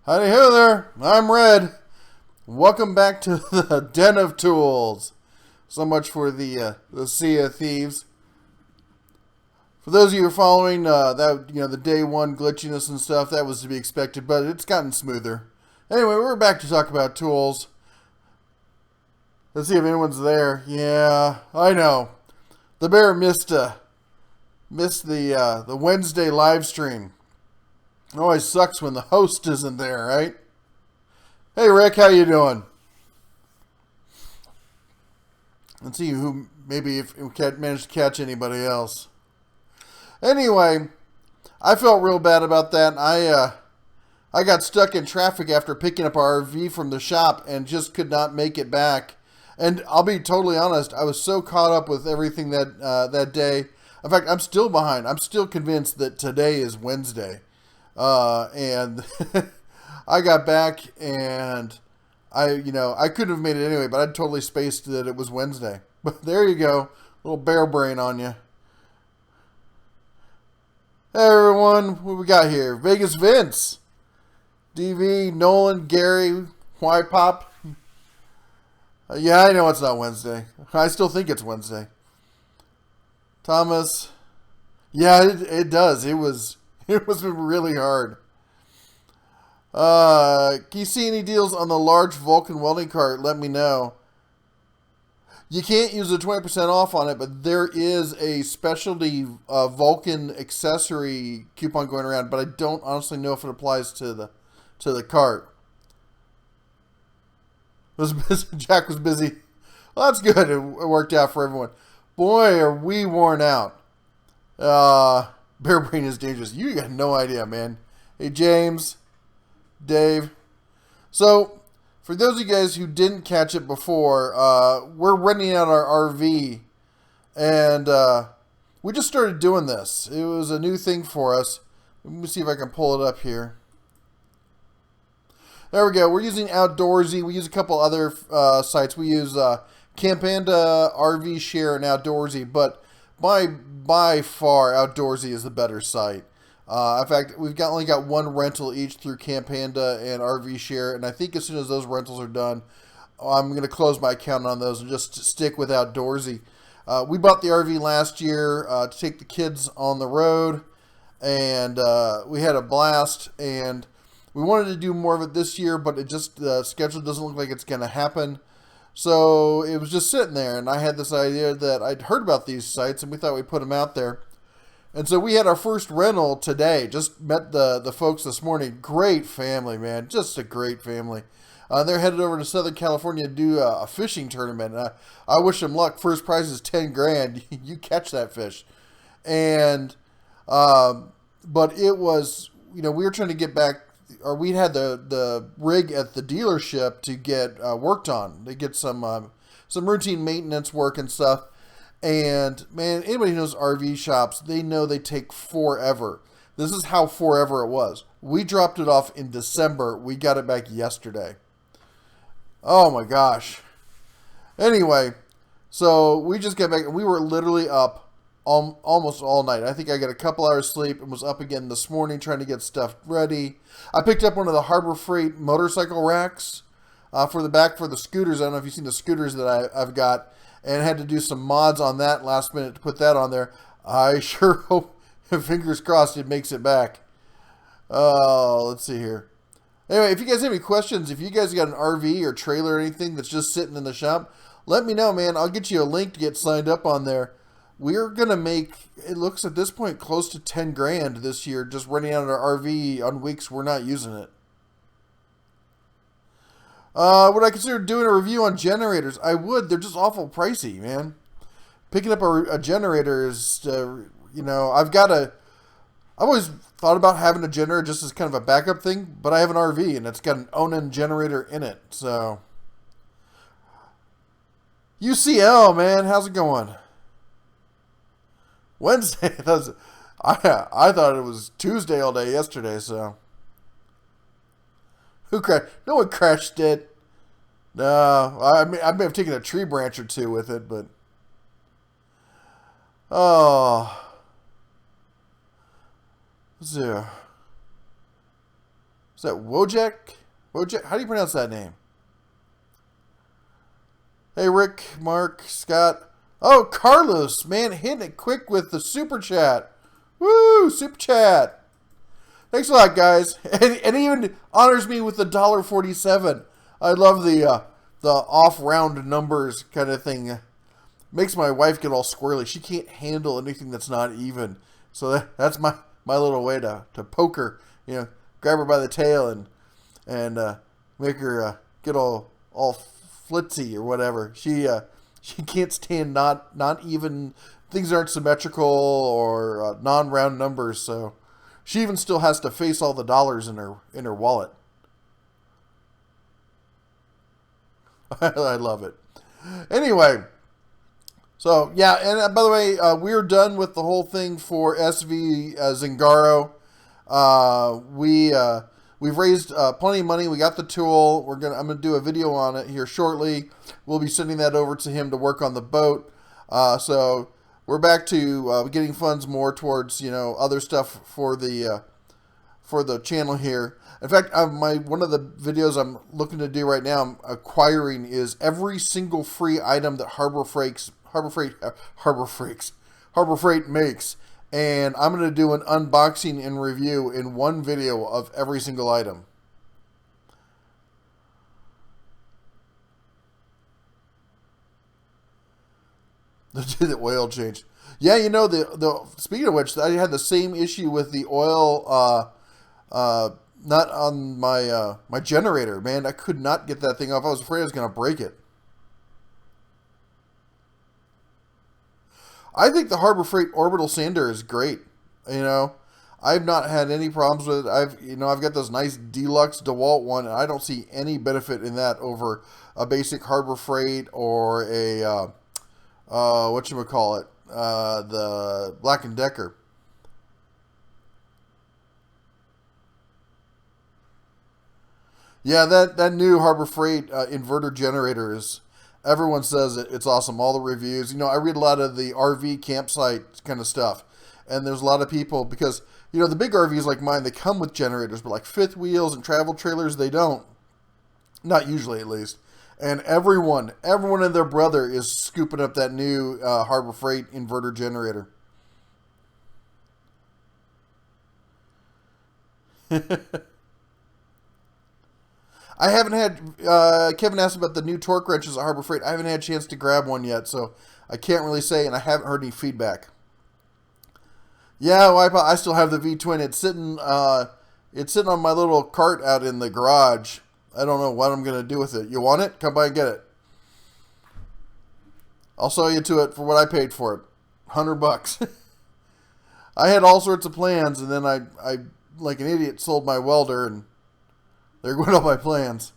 Howdy ho there, I'm Red. Welcome back to the Den of Tools. So much for the Sea of Thieves. For those of you who are following the day one glitchiness and stuff, that was to be expected, but it's gotten smoother. Anyway, we're back to talk about tools. Let's see if anyone's there. Yeah, I know. The bear missed the Wednesday live stream. It always sucks when the host isn't there, right? Hey Rick, how you doing? Let's see who maybe if we can't manage to catch anybody else. Anyway, I felt real bad about that. I got stuck in traffic after picking up our RV from the shop and just could not make it back. And I'll be totally honest, I was so caught up with everything that day. In fact, I'm still behind. I'm still convinced that today is Wednesday. And I got back and I couldn't have made it anyway, but I'd totally spaced that it was Wednesday. But there you go. Little bear brain on you. Hey everyone, what we got here? Vegas Vince, DV, Nolan, Gary, White Pop. Yeah, I know it's not Wednesday. I still think it's Wednesday. Thomas. Yeah, it does. It was really hard. Can you see any deals on the large Vulcan welding cart? Let me know. You can't use the 20% off on it, but there is a specialty Vulcan accessory coupon going around, but I don't honestly know if it applies to the cart. Jack was busy. Well, that's good. It worked out for everyone. Boy, are we worn out. Bear brain is dangerous. You got no idea, man. Hey, James, Dave. So, for those of you guys who didn't catch it before, we're renting out our RV, and we just started doing this. It was a new thing for us. Let me see if I can pull it up here. There we go. We're using Outdoorsy. We use a couple other sites. We use Campanda, RV Share, and Outdoorsy, but by far, Outdoorsy is the better site. In fact, we've only got one rental each through Campanda and RV Share, and I think as soon as those rentals are done, I'm going to close my account on those and just stick with Outdoorsy. We bought the RV last year to take the kids on the road, and we had a blast, and we wanted to do more of it this year, but the schedule doesn't look like it's going to happen. So it was just sitting there, and I had this idea that I'd heard about these sites, and we thought we'd put them out there. And so we had our first rental today. Just met the folks this morning. Great family, man. Just a great family. They're headed over to Southern California to do a fishing tournament. I wish them luck. First prize is $10,000. You catch that fish. And but it was, we were trying to get back. Or we had the rig at the dealership to get worked on. They get some routine maintenance work and stuff. And man, anybody who knows RV shops, they know they take forever. This is how forever it was. We dropped it off in December. We got it back yesterday. Oh my gosh. Anyway, so we just got back and we were literally up almost all night. I think I got a couple hours sleep and was up again this morning trying to get stuff ready. I picked up one of the Harbor Freight motorcycle racks for the back for the scooters. I don't know if you've seen the scooters that I've got, and had to do some mods on that last minute to put that on there. I sure hope, fingers crossed, it makes it back. Let's see here. Anyway, if you guys have any questions, if you guys got an RV or trailer or anything that's just sitting in the shop, let me know, man. I'll get you a link to get signed up on there. We're going to make, it looks at this point, close to $10,000 this year just renting out our RV on weeks we're not using it. Would I consider doing a review on generators? I would. They're just awful pricey, man. Picking up a generator is, I've always thought about having a generator just as kind of a backup thing, but I have an RV and it's got an Onan generator in it, so. UCL, man, how's it going? Wednesday. I thought it was Tuesday all day yesterday, so. Who crashed? No one crashed it. No, I may have taken a tree branch or two with it, but. Oh. So Is that Wojak? Wojak? How do you pronounce that name? Hey, Rick, Mark, Scott. Oh, Carlos, man, hitting it quick with the super chat. Woo, super chat. Thanks a lot, guys. And even honors me with the $1.47. I love the off-round numbers kind of thing. Makes my wife get all squirrely. She can't handle anything that's not even. So that's my little way to poke her. You know, grab her by the tail and make her get all flitzy or whatever. She can't stand not even things aren't symmetrical or non-round numbers. So she even still has to face all the dollars in her wallet. I love it. Anyway, so yeah, and by the way, we're done with the whole thing for SV Zingaro. We've raised plenty of money. We got the tool. I'm gonna do a video on it here shortly. We'll be sending that over to him to work on the boat. So we're back to getting funds more towards other stuff for the channel here. In fact, one of the videos I'm looking to do right now, I'm acquiring, is every single free item that Harbor Freight makes. And I'm going to do an unboxing and review in one video of every single item. The oil change. Yeah, speaking of which, I had the same issue with the oil, not on my generator, man. I could not get that thing off. I was afraid I was going to break it. I think the Harbor Freight orbital sander is great. I've not had any problems with it. I've got this nice deluxe DeWalt one, and I don't see any benefit in that over a basic Harbor Freight or a whatchamacallit, the Black & Decker. Yeah, that new Harbor Freight inverter generator is, everyone says it's awesome. All the reviews. I read a lot of the RV campsite kind of stuff. And there's a lot of people, because, the big RVs like mine, they come with generators, but like fifth wheels and travel trailers, they don't. Not usually, at least. And everyone and their brother is scooping up that new Harbor Freight inverter generator. I haven't had, Kevin asked about the new torque wrenches at Harbor Freight. I haven't had a chance to grab one yet, so I can't really say, and I haven't heard any feedback. Yeah, Wipeout, I still have the V-twin. It's sitting on my little cart out in the garage. I don't know what I'm going to do with it. You want it? Come by and get it. I'll sell you to it for what I paid for it. $100. I had all sorts of plans, and then I like an idiot, sold my welder, and there went all my plans.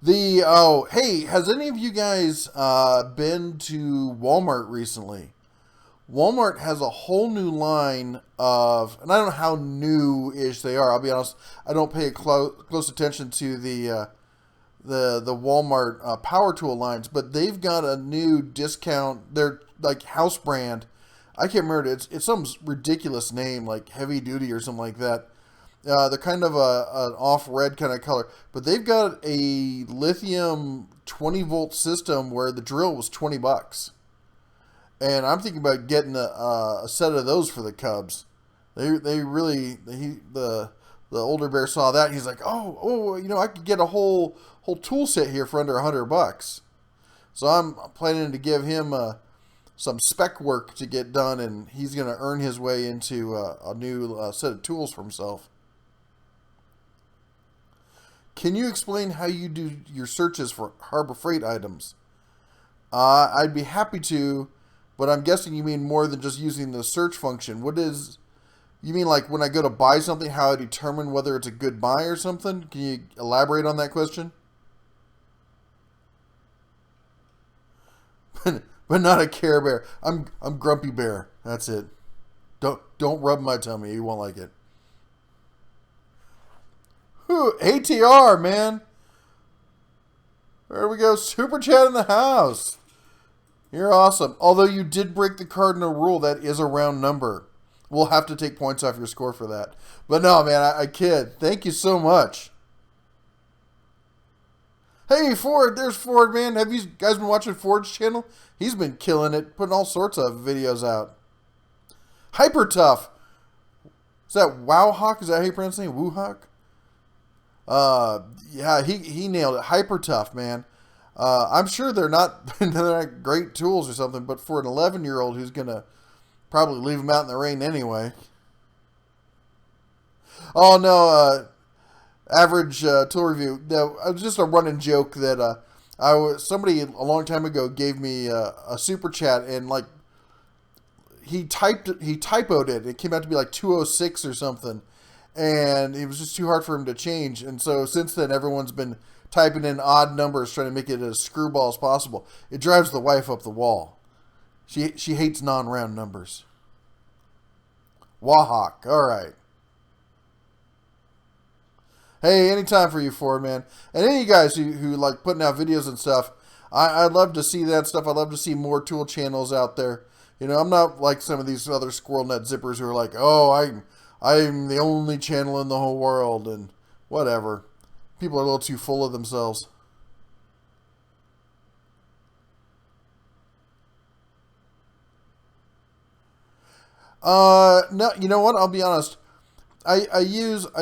Hey, has any of you guys been to Walmart recently? Walmart has a whole new line of, and I don't know how new-ish they are. I'll be honest, I don't pay close attention to the Walmart power tool lines, but they've got a new discount. They're like house brand. I can't remember it. It's some ridiculous name, like Heavy Duty or something like that. They're kind of an off-red kind of color. But they've got a lithium 20-volt system where the drill was $20. And I'm thinking about getting a set of those for the Cubs. The older bear saw that. And he's like, oh, I could get a whole tool set here for under $100. So I'm planning to give him some spec work to get done, and he's going to earn his way into a new set of tools for himself. Can you explain how you do your searches for Harbor Freight items? I'd be happy to, but I'm guessing you mean more than just using the search function. You mean like when I go to buy something, how I determine whether it's a good buy or something? Can you elaborate on that question? But not a Care Bear. I'm Grumpy Bear. That's it. Don't rub my tummy. You won't like it. Ooh, ATR, man. There we go. Super chat in the house. You're awesome. Although you did break the cardinal rule, that is a round number. we'll have to take points off your score for that. But no, man, I kid. Thank you so much. Hey, Ford, there's Ford, man. Have you guys been watching Ford's channel? He's been killing it, putting all sorts of videos out. Hyper Tough. Is that Wowhawk? Is that how you pronounce his name? Woohawk? Yeah, he nailed it. Hyper Tough, man. I'm sure they're not, they're not great tools or something, but for an 11-year-old who's going to probably leave them out in the rain anyway. Oh, no, average tool review. No, it was just a running joke that somebody a long time ago gave me a super chat, and like he typoed it. It came out to be like 206 or something, and it was just too hard for him to change. And so since then, everyone's been typing in odd numbers, trying to make it as screwball as possible. It drives the wife up the wall. She hates non-round numbers. Wahawk. All right. Hey, anytime for you, Ford, man. And any of you guys who like putting out videos and stuff, I'd love to see that stuff. I'd love to see more tool channels out there. You know, I'm not like some of these other squirrel nut zippers who are like, oh, I'm the only channel in the whole world and whatever. People are a little too full of themselves. No, you know what? I'll be honest. I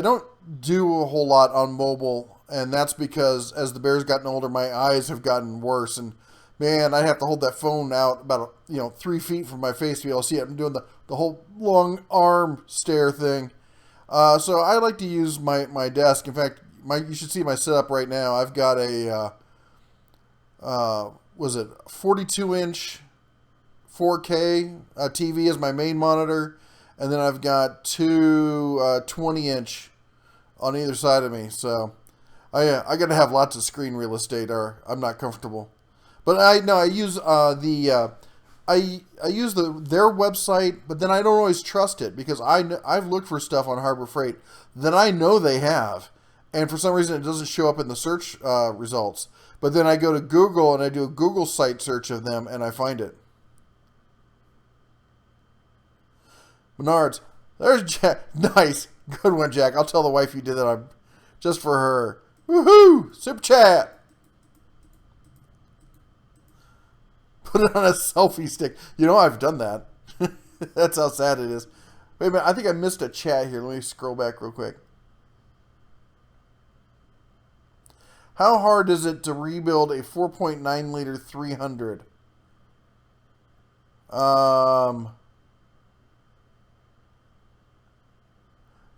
don't do a whole lot on mobile, and that's because as the bear's gotten older, my eyes have gotten worse, and man, I have to hold that phone out about 3 feet from my face to be able to see it. I'm doing the whole long arm stare thing. So I like to use my desk. In fact, you should see my setup right now. I've got a 42-inch 4K TV as my main monitor, and then I've got two 20-inch on either side of me. So I got to have lots of screen real estate, or I'm not comfortable. But I use their website, but then I don't always trust it because I've looked for stuff on Harbor Freight that I know they have, and for some reason it doesn't show up in the search results. But then I go to Google and I do a Google site search of them and I find it. Menards. There's Jack. Nice. Good one, Jack. I'll tell the wife you did that just for her. Woohoo! Super chat. Put it on a selfie stick. You know, I've done that. That's how sad it is. Wait a minute. I think I missed a chat here. Let me scroll back real quick. How hard is it to rebuild a 4.9 liter 300?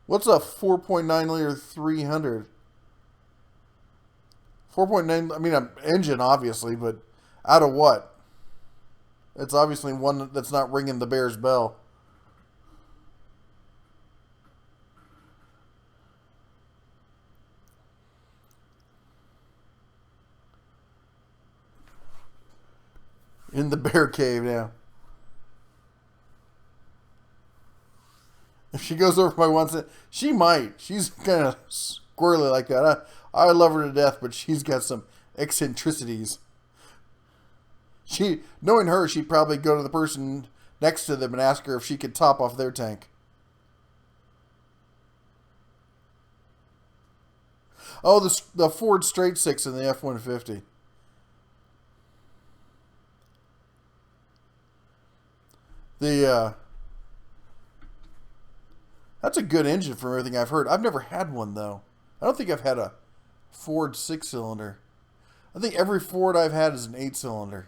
What's a 4.9 liter 300? 4.9, I mean, an engine, obviously, but out of what? It's obviously one that's not ringing the bear's bell. In the bear cave now. If she goes over by once, she might. She's kind of squirrely like that. I love her to death, but she's got some eccentricities. Knowing her, she'd probably go to the person next to them and ask her if she could top off their tank. Oh, the Ford Straight Six in the F-150. That's a good engine from everything I've heard. I've never had one, though. I don't think I've had a Ford 6-cylinder. I think every Ford I've had is an 8-cylinder.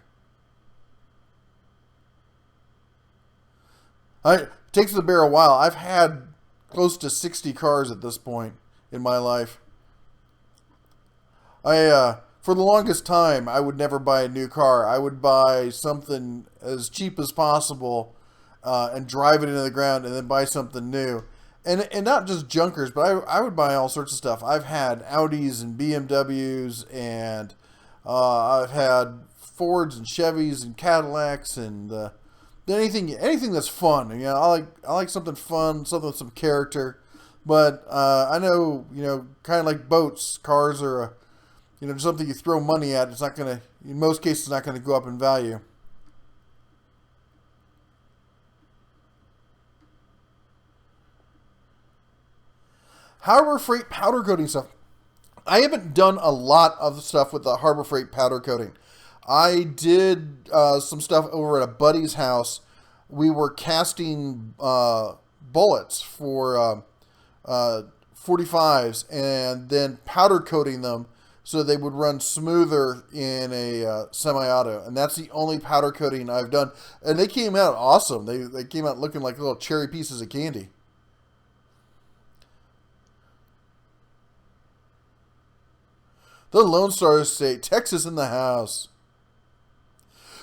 It takes the bear a while. I've had close to 60 cars at this point in my life. For the longest time, I would never buy a new car. I would buy something as cheap as possible and drive it into the ground and then buy something new. And not just junkers, but I would buy all sorts of stuff. I've had Audis and BMWs, and I've had Fords and Chevys and Cadillacs and anything that's fun. You know, I like something fun, something with some character. But I know, kind of like boats, cars are something you throw money at. It's not gonna, in most cases, not gonna go up in value. Harbor Freight powder coating stuff. I haven't done a lot of stuff with the Harbor Freight powder coating. I did some stuff over at a buddy's house. We were casting bullets for 45s and then powder coating them so they would run smoother in a semi-auto. And that's the only powder coating I've done. And they came out awesome. They came out looking like little cherry pieces of candy. The Lone Star State, Texas in the house.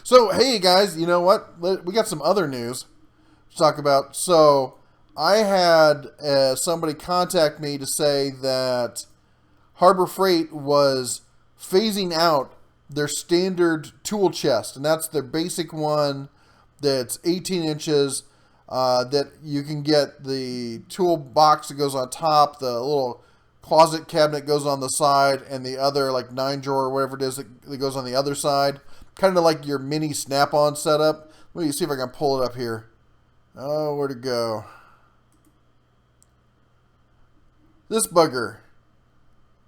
So, hey guys, you know what? We got some other news to talk about. So, I had somebody contact me to say that Harbor Freight was phasing out their standard tool chest. And that's their basic one that's 18 inches. That you can get the tool box that goes on top, the little closet cabinet goes on the side, and the other like 9-drawer or whatever it is that goes on the other side. Kind of like your mini snap-on setup. Let me see if I can pull it up here. Oh, where'd it go? This bugger.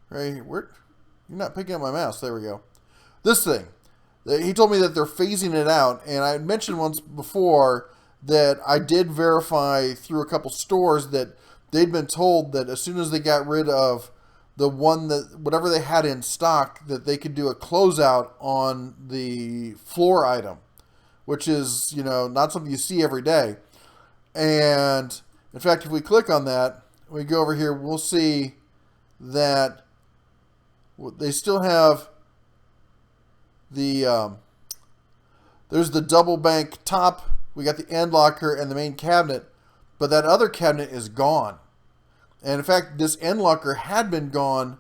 Right, where? You're not picking up my mouse. There we go. This thing. He told me that they're phasing it out, and I had mentioned once before that I did verify through a couple stores that they'd been told that as soon as they got rid of the one that, whatever they had in stock, that they could do a closeout on the floor item, which is, you know, not something you see every day. And in fact, if we click on that, we go over here, we'll see that they still have the, there's the double bank top, we got the end locker and the main cabinet, but that other cabinet is gone. And in fact, this end locker had been gone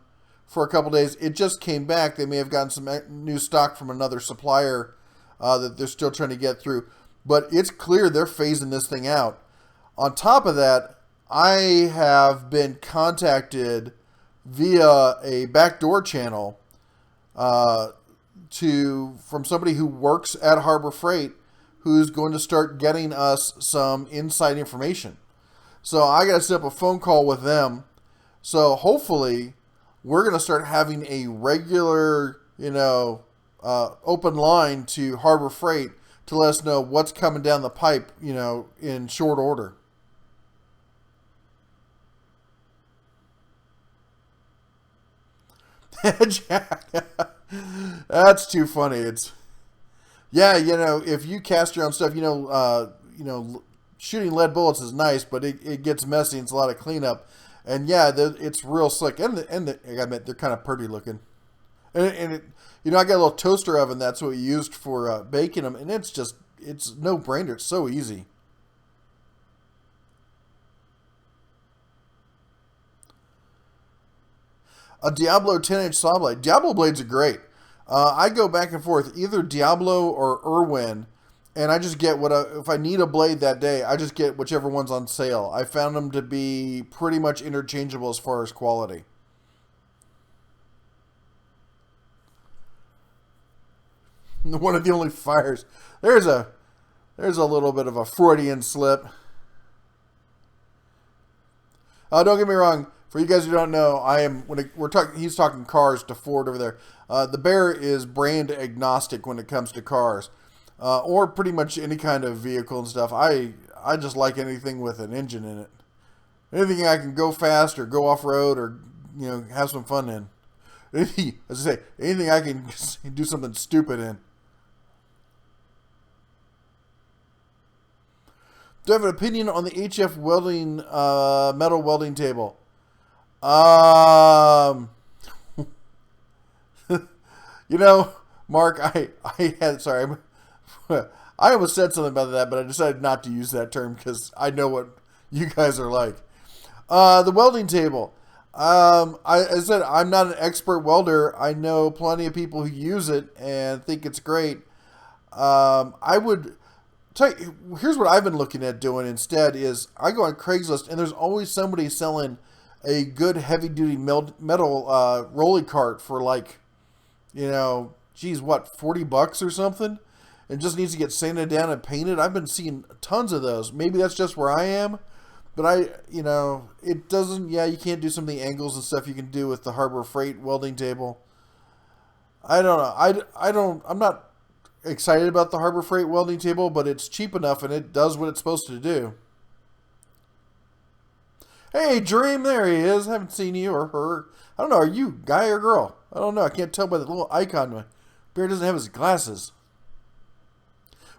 for a couple days. It just came back. They may have gotten some new stock from another supplier that they're still trying to get through. But it's clear they're phasing this thing out. On top of that, I have been contacted via a backdoor channel from somebody who works at Harbor Freight who's going to start getting us some inside information. So I got to set up a phone call with them. So hopefully we're going to start having a regular, open line to Harbor Freight to let us know what's coming down the pipe, in short order. Jack, that's too funny. If you cast your own stuff, shooting lead bullets is nice, but it gets messy and it's a lot of cleanup. And yeah, it's real slick. And I gotta admit, they're kind of pretty looking. And I got a little toaster oven. That's what we used for baking them. And it's no brainer. It's so easy. A Diablo 10-inch saw blade. Diablo blades are great. I go back and forth, either Diablo or Irwin, and I just get if I need a blade that day, I just get whichever one's on sale. I found them to be pretty much interchangeable as far as quality. One of the only fires. There's a little bit of a Freudian slip. Don't get me wrong. For you guys who don't know, he's talking cars to Ford over there. The Bear is brand agnostic when it comes to cars, or pretty much any kind of vehicle and stuff. I just like anything with an engine in it. Anything I can go fast or go off road or have some fun in. As I say, anything I can do something stupid in. Do I have an opinion on the HF welding metal welding table? Mark, I almost said something about that, but I decided not to use that term because I know what you guys are like. The welding table. I said I'm not an expert welder. I know plenty of people who use it and think it's great. I would tell you, here's what I've been looking at doing instead is I go on Craigslist and there's always somebody selling a good heavy-duty metal rolly cart for like, $40 or something? And just needs to get sanded down and painted. I've been seeing tons of those. Maybe that's just where I am, But it doesn't. Yeah, you can't do some of the angles and stuff you can do with the Harbor Freight welding table. I don't know. I don't. I'm not excited about the Harbor Freight welding table, but it's cheap enough and it does what it's supposed to do. Hey, Dream, there he is. I haven't seen you or her. I don't know. Are you guy or girl? I don't know. I can't tell by the little icon. My bear doesn't have his glasses.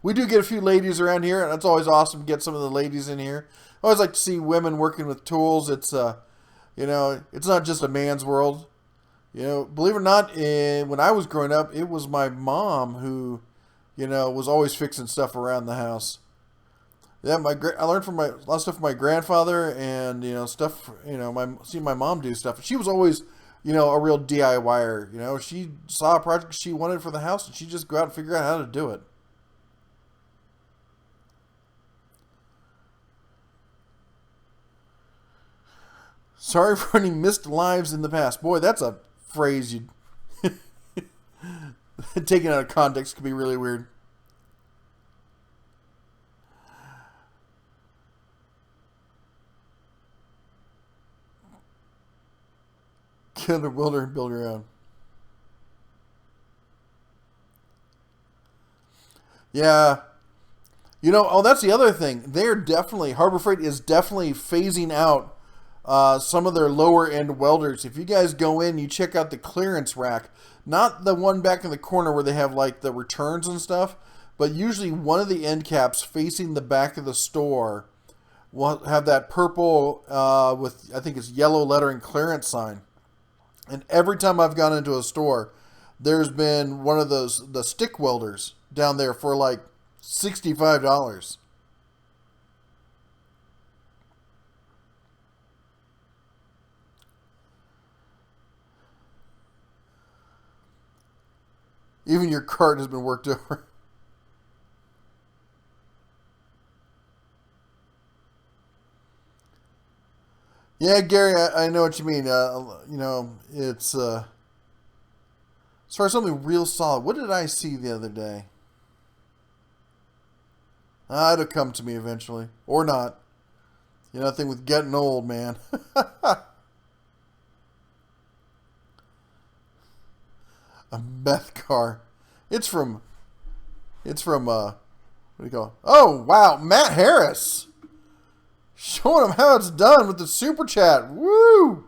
We do get a few ladies around here, and it's always awesome to get some of the ladies in here. I always like to see women working with tools. It's it's not just a man's world. Believe it or not, when I was growing up, it was my mom who, was always fixing stuff around the house. Yeah, I learned from a lot of stuff from my grandfather, and stuff. Seeing my mom do stuff. She was always, a real DIYer. She saw a project she wanted for the house, and she just go out and figure out how to do it. Sorry for any missed lives in the past. Boy, that's a phrase you taken out of context could be really weird. Get a builder and build your own. Yeah. That's the other thing. Harbor Freight is definitely phasing out some of their lower end welders. If you guys go in, you check out the clearance rack, not the one back in the corner where they have like the returns and stuff, but usually one of the end caps facing the back of the store will have that purple with, I think it's yellow lettering clearance sign. And every time I've gone into a store, there's been one of the stick welders down there for like $65. Even your cart has been worked over. Yeah, Gary, I know what you mean. It's as far as something real solid. What did I see the other day? It'll come to me eventually, or not. Thing with getting old, man. A meth car. It's from what do you call it? Oh, wow, Matt Harris. Showing them how it's done with the super chat. Woo!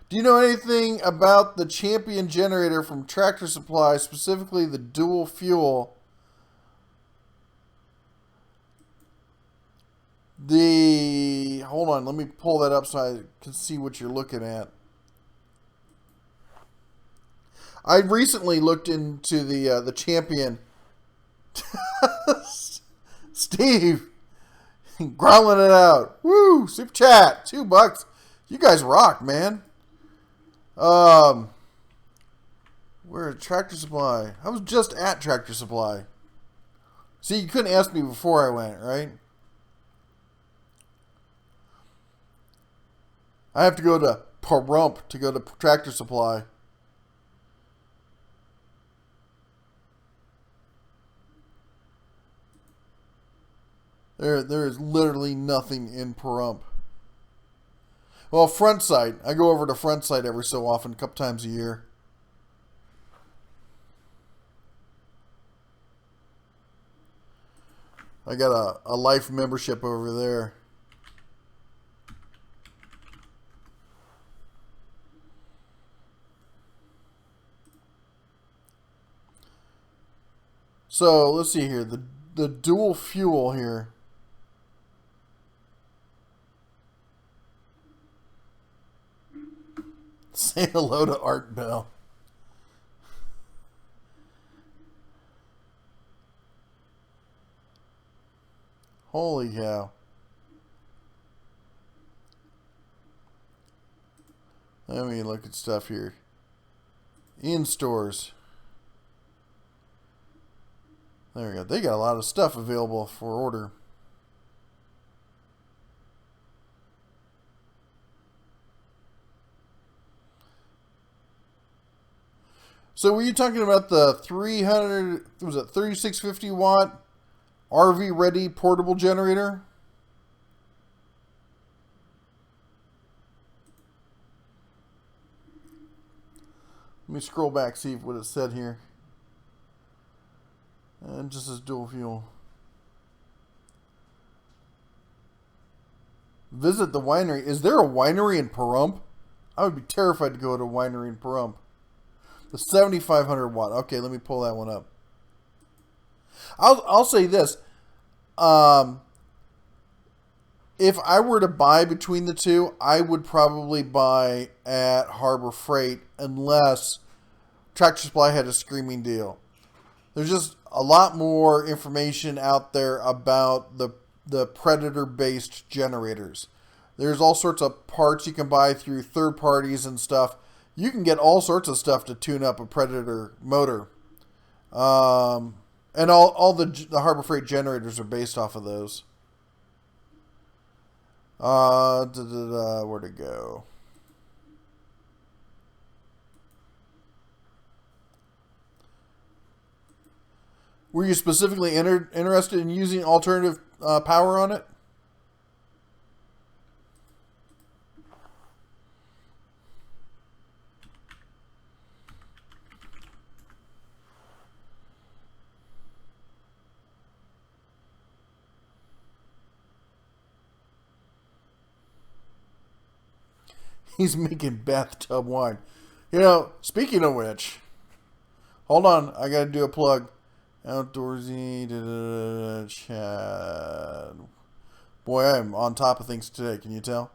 Do you know anything about the Champion generator from Tractor Supply, specifically the dual fuel? Hold on, let me pull that up so I can see what you're looking at. I recently looked into the Champion. Steve, growling it out. Woo! Super chat, $2. You guys rock, man. Where at Tractor Supply? I was just at Tractor Supply. See, you couldn't ask me before I went, right? I have to go to Pahrump to go to Tractor Supply. There is literally nothing in Pahrump. Well, Front Sight. I go over to Front Sight every so often, a couple times a year. I got a life membership over there. So, let's see here. The dual fuel here. Say hello to Art Bell. Holy cow. Let me look at stuff here. In stores. There we go. They got a lot of stuff available for order. So were you talking about the 3650 watt RV ready portable generator? Let me scroll back, see what it said here. And just as dual fuel. Visit the winery. Is there a winery in Pahrump? I would be terrified to go to a winery in Pahrump. The 7,500 watt. Okay, let me pull that one up. I'll say this. If I were to buy between the two, I would probably buy at Harbor Freight unless Tractor Supply had a screaming deal. There's just a lot more information out there about the Predator-based generators. There's all sorts of parts you can buy through third parties and stuff. You can get all sorts of stuff to tune up a Predator motor. And all the Harbor Freight generators are based off of those. Where'd it go? Were you specifically interested in using alternative power on it? He's making bathtub wine. You know, speaking of which, hold on, I gotta do a plug. Outdoorsy, Chad. Boy, I'm on top of things today, can you tell?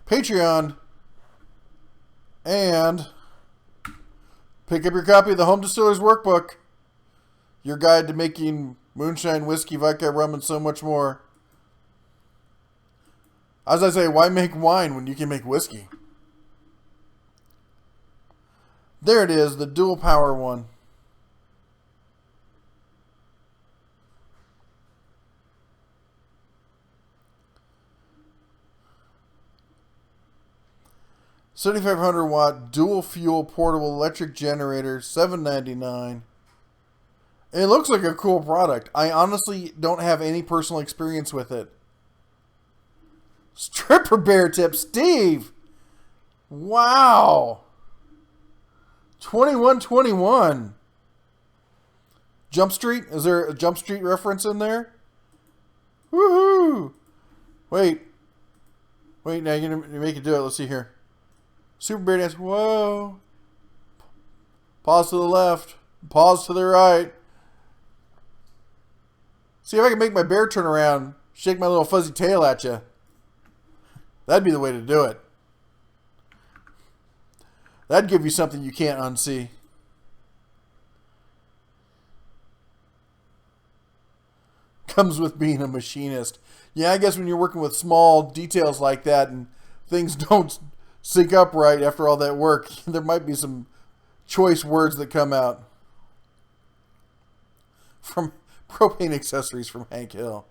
Patreon. And pick up your copy of the Home Distiller's Workbook. Your guide to making moonshine, whiskey, vodka, rum, and so much more. As I say, why make wine when you can make whiskey? There it is, the dual power one. $7,500 watt dual fuel portable electric generator, $7.99. It looks like a cool product. I honestly don't have any personal experience with it. Stripper bear tip, Steve. Wow. 2121. Jump Street? Is there a Jump Street reference in there? Woohoo! Wait, now you're going to make it do it. Let's see here. Super bear dance. Whoa. Pause to the left. Pause to the right. See if I can make my bear turn around. Shake my little fuzzy tail at you. That'd be the way to do it. That'd give you something you can't unsee. Comes with being a machinist. Yeah, I guess when you're working with small details like that and things don't sync up right after all that work, there might be some choice words that come out. From Propane Accessories from Hank Hill.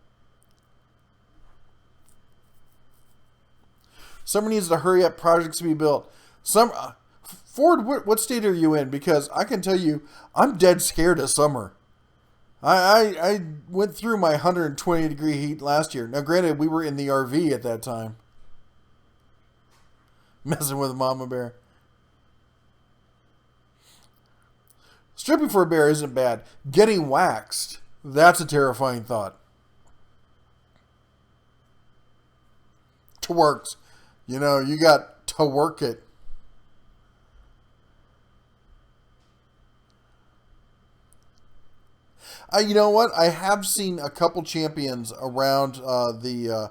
Summer needs to hurry up projects to be built. Ford, what state are you in? Because I can tell you, I'm dead scared of summer. I went through my 120 degree heat last year. Now, granted, we were in the RV at that time. Messing with a mama bear. Stripping for a bear isn't bad. Getting waxed, that's a terrifying thought. Twerks. You know, you got to work it. You know what? I have seen a couple champions around the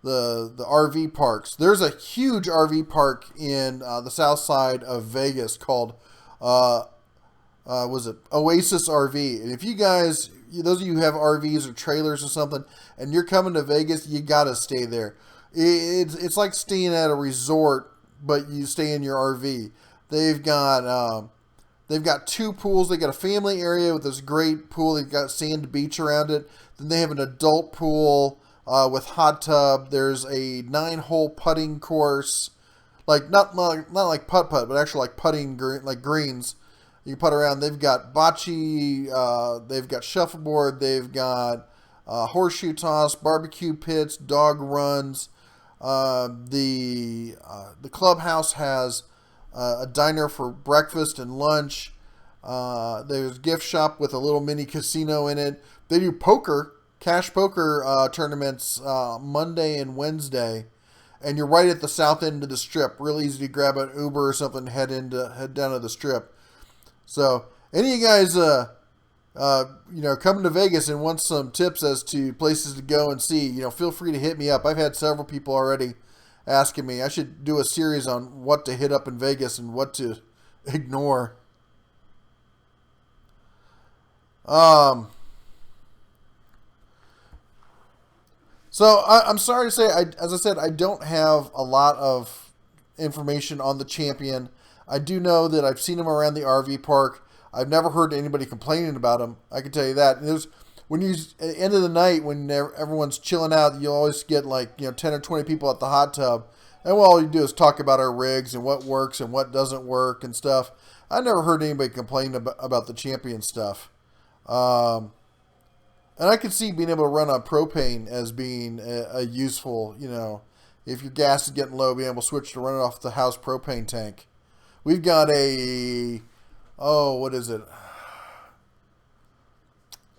RV parks. There's a huge RV park in the south side of Vegas called was it Oasis RV? And if you guys, those of you who have RVs or trailers or something, and you're coming to Vegas, you gotta stay there. It's like staying at a resort, but you stay in your RV. They've got two pools. They got a family area with this great pool. They've got sand beach around it. Then they have an adult pool with hot tub. There's a 9-hole putting course, like not like putt, but actually like putting like greens. You putt around. They've got bocce. They've got shuffleboard. They've got horseshoe toss, barbecue pits, dog runs. The clubhouse has a diner for breakfast and lunch. There's a gift shop with a little mini casino in it. They do poker, cash poker tournaments Monday and Wednesday. And you're right at the south end of the strip. Real easy to grab an Uber or something, head down to the strip. So, any of you guys, coming to Vegas and want some tips as to places to go and see, feel free to hit me up. I've had several people already asking me. I should do a series on what to hit up in Vegas and what to ignore. So I'm sorry to say, as I said, I don't have a lot of information on the Champion. I do know that I've seen him around the RV park. I've never heard anybody complaining about him. I can tell you that. And at the end of the night, when everyone's chilling out, you'll always get 10 or 20 people at the hot tub. And all you do is talk about our rigs and what works and what doesn't work and stuff. I never heard anybody complain about the Champion stuff. And I could see being able to run on propane as being a useful, if your gas is getting low, being able to switch to running off the house propane tank. We've got what is it?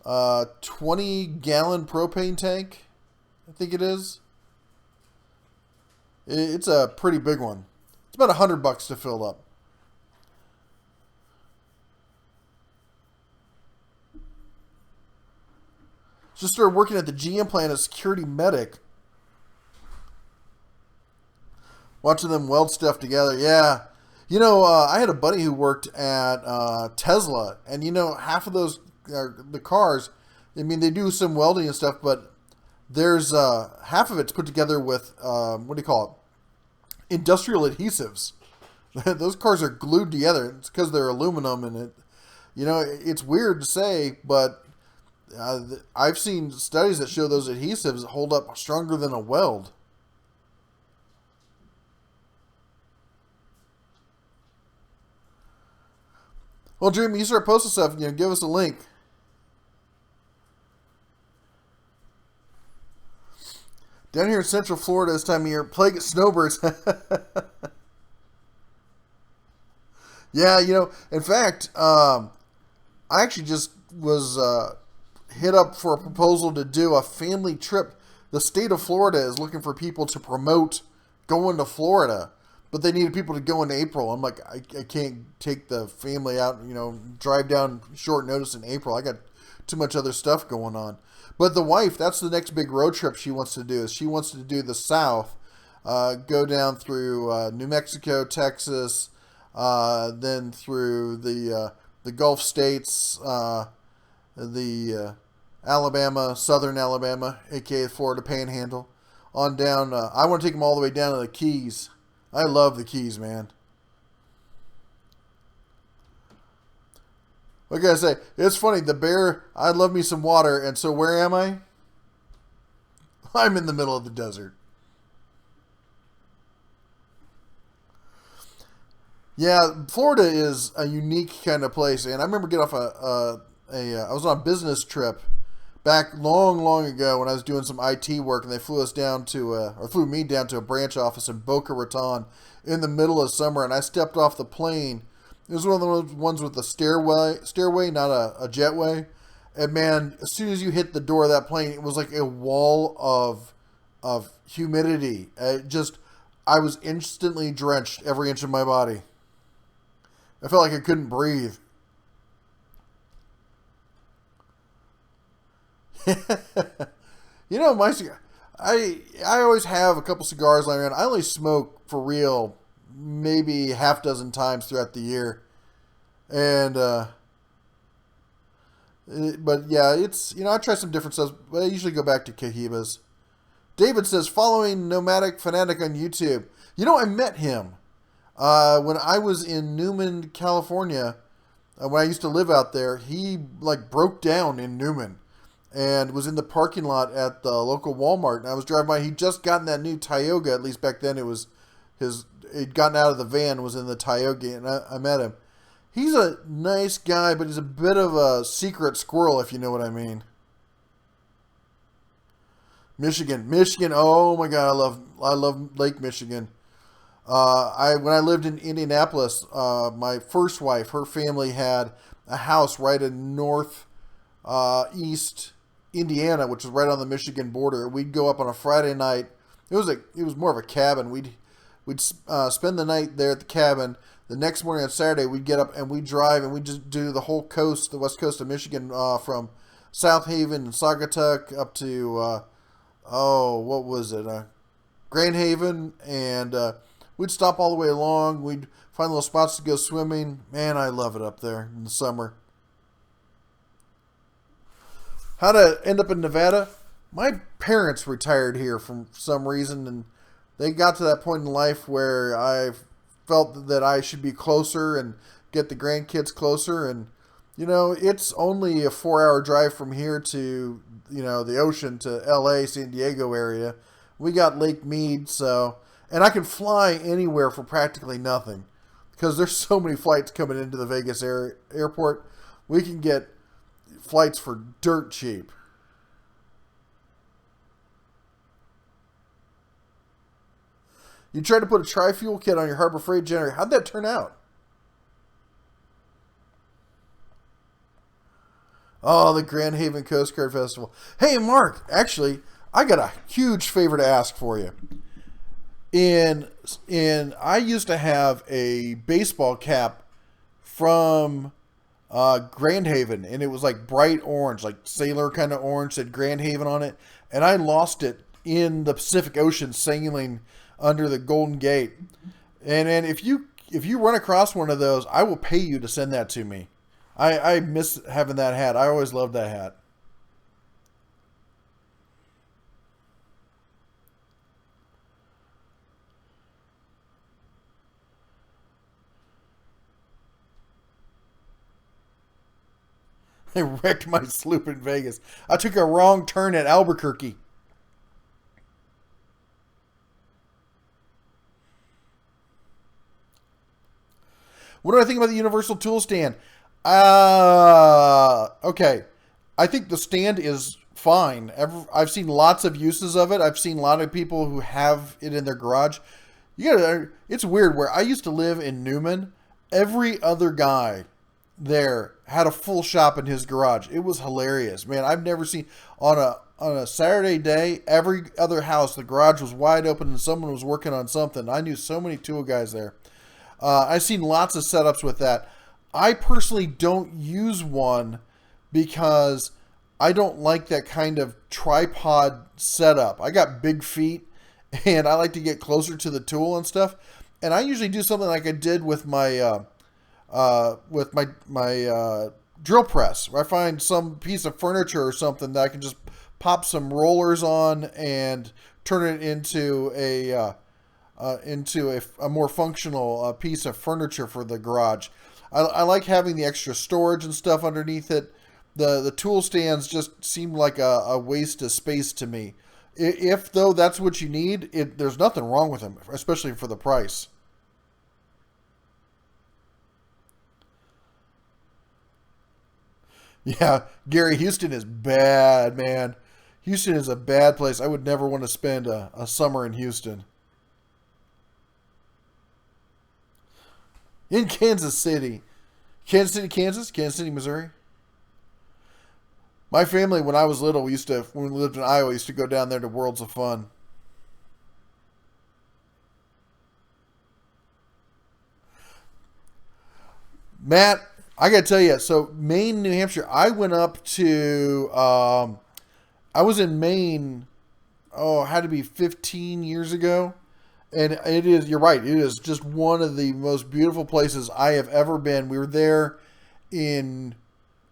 20-gallon propane tank, I think it is. It's a pretty big one. It's about $100 to fill up. Just started working at the GM plant as security medic. Watching them weld stuff together. Yeah. I had a buddy who worked at Tesla. And, half of those, the cars, they do some welding and stuff, but there's half of it's put together with, industrial adhesives. Those cars are glued together. It's because they're aluminum and it, it's weird to say, but I've seen studies that show those adhesives hold up stronger than a weld. Well, Dream, you start posting stuff, give us a link. Down here in Central Florida this time of year, plague of snowbirds. Yeah, in fact, I actually just was hit up for a proposal to do a family trip. The state of Florida is looking for people to promote going to Florida, but they needed people to go in April. I'm like, I can't take the family out, drive down short notice in April. I got too much other stuff going on. But the wife, that's the next big road trip she wants to do. Is she wants to do the South, go down through New Mexico, Texas, then through the Gulf states, Alabama, southern Alabama, aka Florida Panhandle, on down. I want to take them all the way down to the Keys. I love the Keys, man. What can I say? It's funny. The bear, I love me some water, and so where am I? I'm in the middle of the desert. Yeah, Florida is a unique kind of place, and I remember getting off I was on a business trip back long ago when I was doing some IT work, and they flew me down to a branch office in Boca Raton in the middle of summer, and I stepped off the plane. It was one of those ones with a stairway, not a jetway. And man, as soon as you hit the door of that plane, it was like a wall of humidity. I was instantly drenched every inch of my body. I felt like I couldn't breathe. I always have a couple cigars lying around. I only smoke for real maybe half dozen times throughout the year. And but yeah, it's I try some different stuff, but I usually go back to Cohibas. David says, following Nomadic Fanatic on YouTube. I met him when I was in Newman, California. When I used to live out there, he broke down in Newman and was in the parking lot at the local Walmart. And I was driving by. He'd just gotten that new Tioga. At least back then, it was he'd gotten out of the van, was in the Tioga, and I met him. He's a nice guy, but he's a bit of a secret squirrel, if you know what I mean. Michigan. Oh my God, I love Lake Michigan. When I lived in Indianapolis, my first wife, her family had a house right in east Indiana, which is right on the Michigan border. We'd go up on a Friday night. It was more of a cabin. We'd spend the night there at the cabin. The next morning on Saturday, we'd get up and we'd drive and we'd just do the whole coast, the west coast of Michigan, from South Haven and Saugatuck up to what was it? Grand Haven, and we'd stop all the way along. We'd find little spots to go swimming. Man, I love it up there in the summer. How to end up in Nevada? My parents retired here for some reason, and they got to that point in life where I felt that I should be closer and get the grandkids closer. And, it's only a 4-hour drive from here to, the ocean, to LA, San Diego area. We got Lake Mead, and I can fly anywhere for practically nothing because there's so many flights coming into the Vegas airport. We can get flights for dirt cheap. You tried to put a tri-fuel kit on your Harbor Freight generator. How'd that turn out? Oh, the Grand Haven Coast Guard Festival. Hey, Mark, actually, I got a huge favor to ask for you. I used to have a baseball cap from Grand Haven, and it was like bright orange, like sailor kind of orange, said Grand Haven on it, and I lost it in the Pacific Ocean sailing under the Golden Gate. And if you run across one of those, I will pay you to send that to me. I miss having that hat. I always loved that hat. I wrecked my sloop in Vegas. I took a wrong turn at Albuquerque. What do I think about the Universal Tool Stand? Okay. I think the stand is fine. I've seen lots of uses of it. I've seen a lot of people who have it in their garage. It's weird. Where I used to live in Newman, every other guy there had a full shop in his garage. It was hilarious, man. I've never seen on a Saturday day, every other house, the garage was wide open and someone was working on something. I knew so many tool guys there. I've seen lots of setups with that. I personally don't use one because I don't like that kind of tripod setup. I got big feet and I like to get closer to the tool and stuff. And I usually do something like I did with my drill press, where I find some piece of furniture or something that I can just pop some rollers on and turn it into a more functional piece of furniture for the garage. I like having the extra storage and stuff underneath it. The tool stands just seem like a waste of space to me. If though that's what you need, there's nothing wrong with them, especially for the price. Yeah, Gary, Houston is bad, man. Houston is a bad place. I would never want to spend a summer in Houston. In Kansas City. Kansas City, Kansas? Kansas City, Missouri? My family, when I was little, when we lived in Iowa, used to go down there to Worlds of Fun. Matt, I got to tell you, so Maine, New Hampshire, I went up to, I was in Maine, it had to be 15 years ago. And you're right, it is just one of the most beautiful places I have ever been. We were there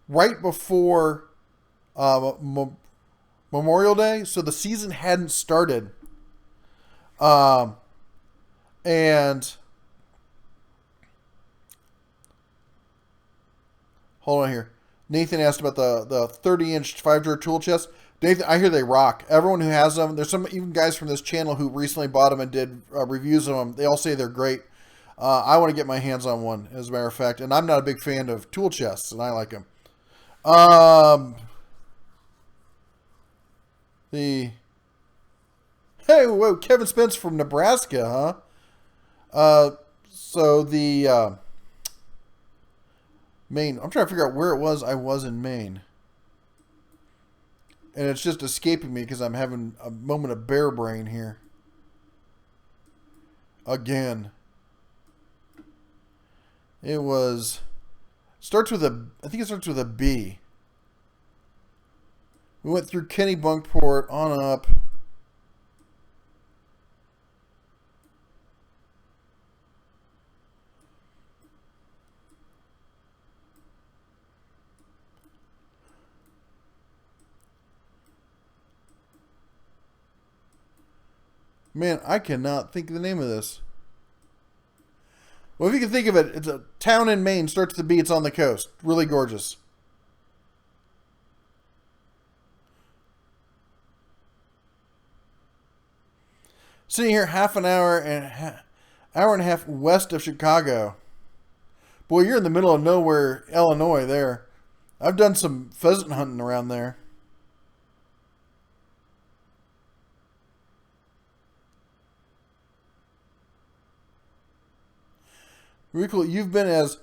right before Memorial Day, so the season hadn't started. And hold on here. Nathan asked about the 30-inch 5-drawer tool chest. Nathan, I hear they rock. Everyone who has them, there's some even guys from this channel who recently bought them and did reviews of them. They all say they're great. I want to get my hands on one, as a matter of fact. And I'm not a big fan of tool chests, and I like them. Hey, whoa, Kevin Spence from Nebraska, So the Maine. I'm trying to figure out where it was I was in Maine. And it's just escaping me because I'm having a moment of bear brain here. Again. It was... Starts with a... I think it starts with a B. We went through Kennebunkport on up. Man, I cannot think of the name of this. Well, if you can think of it, it's a town in Maine, starts with a B, it's on the coast. Really gorgeous. Sitting here half an hour and a half west of Chicago. Boy, you're in the middle of nowhere, Illinois there. I've done some pheasant hunting around there. Really cool. You've been as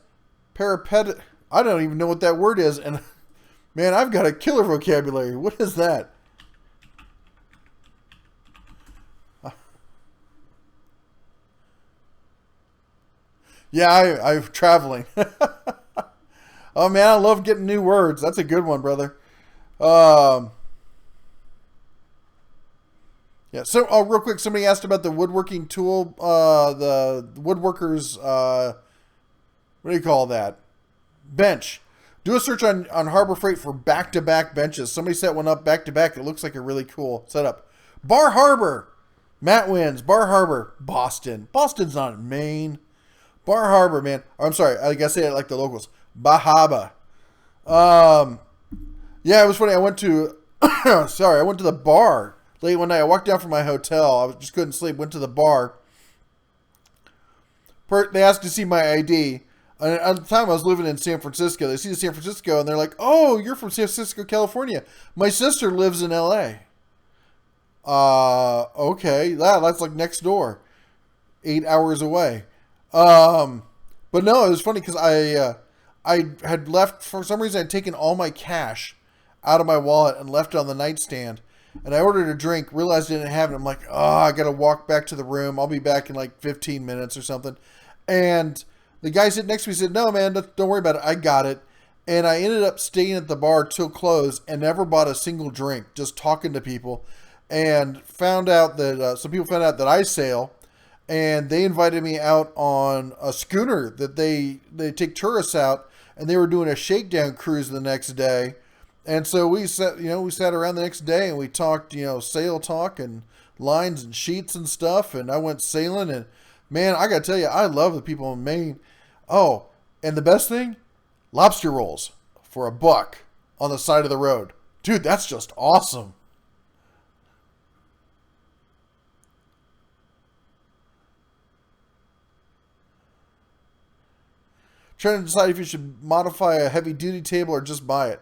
parapet. I don't even know what that word is. And man, I've got a killer vocabulary. What is that? Yeah, I'm traveling. Oh man, I love getting new words. That's a good one, brother. Yeah. So, real quick, somebody asked about the woodworking tool. The woodworkers. What do you call that? Bench. Do a search on Harbor Freight for back-to-back benches. Somebody set one up back-to-back. It looks like a really cool setup. Bar Harbor. Matt wins. Bar Harbor. Boston. Boston's not in Maine. Bar Harbor, man. I'm sorry. I gotta say it like the locals. Bahaba. Yeah, it was funny. I went to... sorry, I went to the bar late one night. I walked down from my hotel. I just couldn't sleep. Went to the bar. They asked to see my ID. And at the time, I was living in San Francisco. They see the San Francisco, and they're like, "Oh, you're from San Francisco, California. My sister lives in L.A." Okay. That's like next door. 8 hours away. But no, it was funny because I had left, for some reason, I'd taken all my cash out of my wallet and left it on the nightstand. And I ordered a drink, realized I didn't have it. I'm like, oh, I got to walk back to the room. I'll be back in like 15 minutes or something. And the guy sitting next to me said, "No, man, don't worry about it. I got it." And I ended up staying at the bar till close and never bought a single drink, just talking to people. And found out that some people found out that I sail. And they invited me out on a schooner that they take tourists out. And they were doing a shakedown cruise the next day. And so we sat around the next day and we talked, sail talk and lines and sheets and stuff. And I went sailing, and man, I got to tell you, I love the people in Maine. Oh, and the best thing, lobster rolls for $1 on the side of the road. Dude, that's just awesome. Trying to decide if you should modify a heavy duty table or just buy it.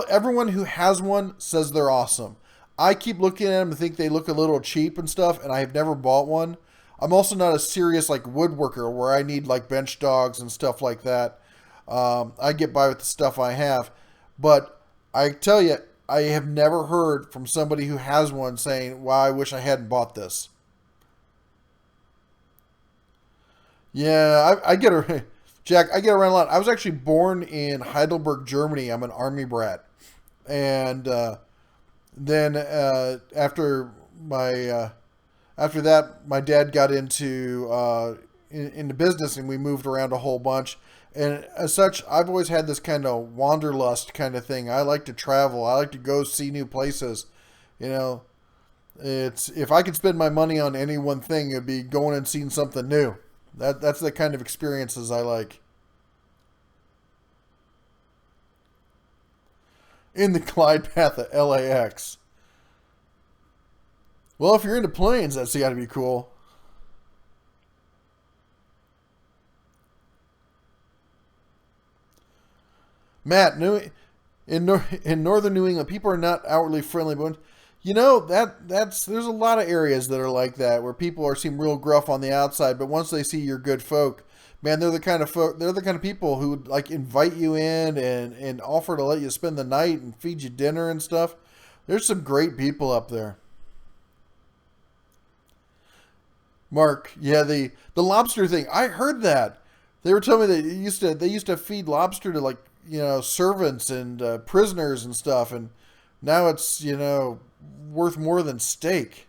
Everyone who has one says they're awesome. I keep looking at them and think they look a little cheap and stuff, and I have never bought one. I'm also not a serious like woodworker where I need like bench dogs and stuff like that. I get by with the stuff I have. But I tell you, I have never heard from somebody who has one saying, "Wow, I wish I hadn't bought this." Yeah, I get a... Jack, I get around a lot. I was actually born in Heidelberg, Germany. I'm an army brat. And then after that, my dad got into business, and we moved around a whole bunch. And as such, I've always had this kind of wanderlust kind of thing. I like to travel. I like to go see new places. It's if I could spend my money on any one thing, it'd be going and seeing something new. That's the kind of experiences I like. In the glide path at LAX. Well, if you're into planes, that's got to be cool. Matt, in northern New England, people are not outwardly friendly, but You know, there's a lot of areas that are like that where people seem real gruff on the outside, but once they see you're good folk, man, they're the kind of people who would like invite you in and offer to let you spend the night and feed you dinner and stuff. There's some great people up there. Mark, yeah, the lobster thing. I heard that. They were telling me that they used to feed lobster to like, servants and prisoners and stuff, and now it's, worth more than steak.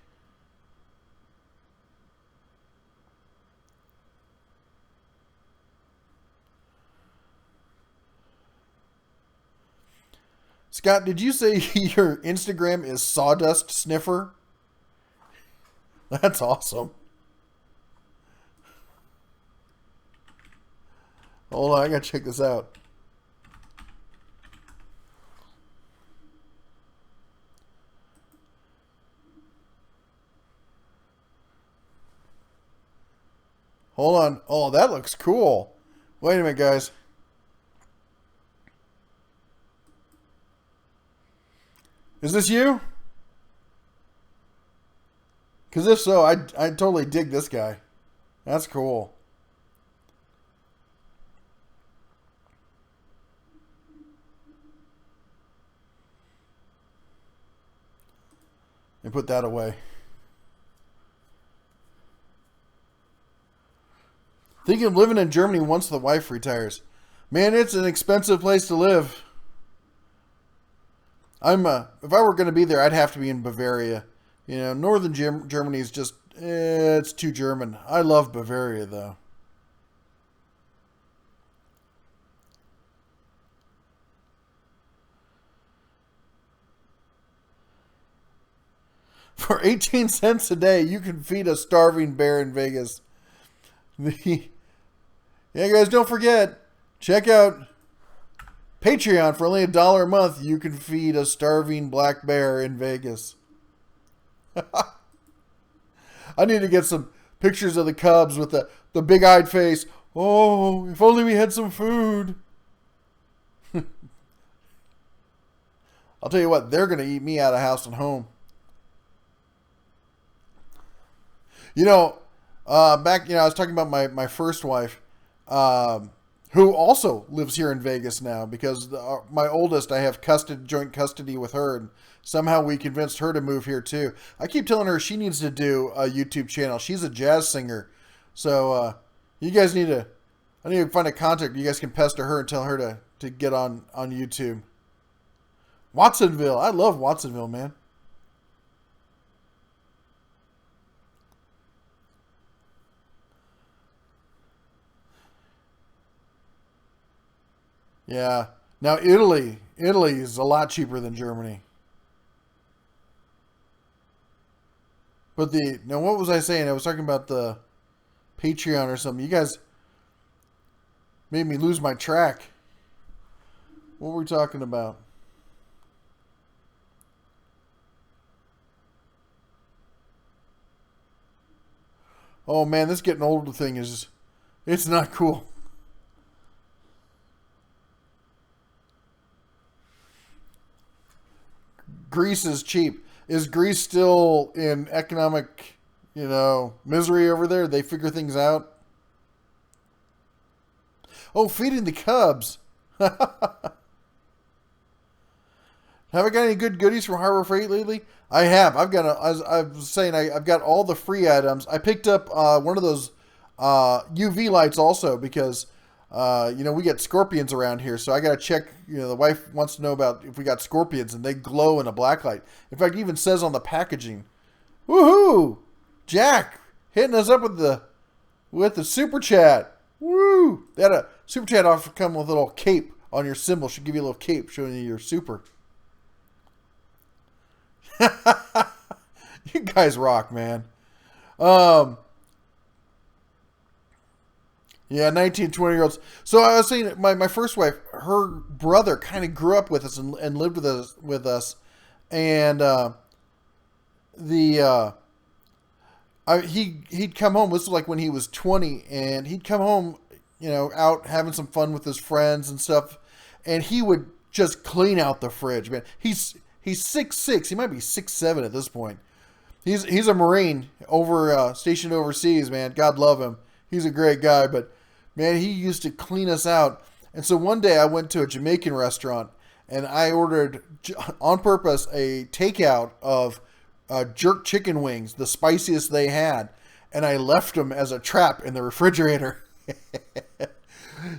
Scott, did you say your Instagram is Sawdust Sniffer? That's awesome. Hold on, I gotta check this out. Hold on. Oh, that looks cool. Wait a minute, guys. Is this you? Because if so, I totally dig this guy. That's cool. And put that away. Thinking of living in Germany once the wife retires. Man, it's an expensive place to live. If I were going to be there, I'd have to be in Bavaria. Northern Germany is just, it's too German. I love Bavaria, though. For 18 cents a day, you can feed a starving bear in Vegas. Yeah, guys, don't forget, check out Patreon. For only $1 a month, you can feed a starving black bear in Vegas. I need to get some pictures of the cubs with the big-eyed face. Oh, if only we had some food. I'll tell you what, they're going to eat me out of house and home. Back, I was talking about my first wife, who also lives here in Vegas now because my oldest, I have joint custody with her, and somehow we convinced her to move here too. I keep telling her she needs to do a YouTube channel. She's a jazz singer. So, I need to find a contact. You guys can pester her and tell her to get on YouTube. Watsonville. I love Watsonville, man. Yeah. Now Italy is a lot cheaper than Germany. But now what was I saying? I was talking about the Patreon or something. You guys made me lose my track. What were we talking about? Oh man, this getting older thing it's not cool. Greece is cheap. Is Greece still in economic, misery over there? They figure things out? Oh, feeding the cubs. Have I got any good goodies from Harbor Freight lately? I have. As I was saying, I've got all the free items. I picked up one of those UV lights also because we get scorpions around here, so I got to check. The wife wants to know about if we got scorpions, and they glow in a black light. In fact, it even says on the packaging, "Woohoo!" Jack hitting us up with the super chat. Woo! They had a super chat offer come with a little cape on your symbol. Should give you a little cape showing you your super. You guys rock, man. Yeah, 19, 20-year-olds. So I was saying, my first wife, her brother kind of grew up with us and lived with us. And he'd come home. This was like when he was 20, and he'd come home, out having some fun with his friends and stuff. And he would just clean out the fridge, man. He's 6'6". He might be 6'7" at this point. He's a Marine stationed overseas, man. God love him. He's a great guy, but man, he used to clean us out. And so one day I went to a Jamaican restaurant and I ordered on purpose a takeout of jerk chicken wings, the spiciest they had, and I left them as a trap in the refrigerator.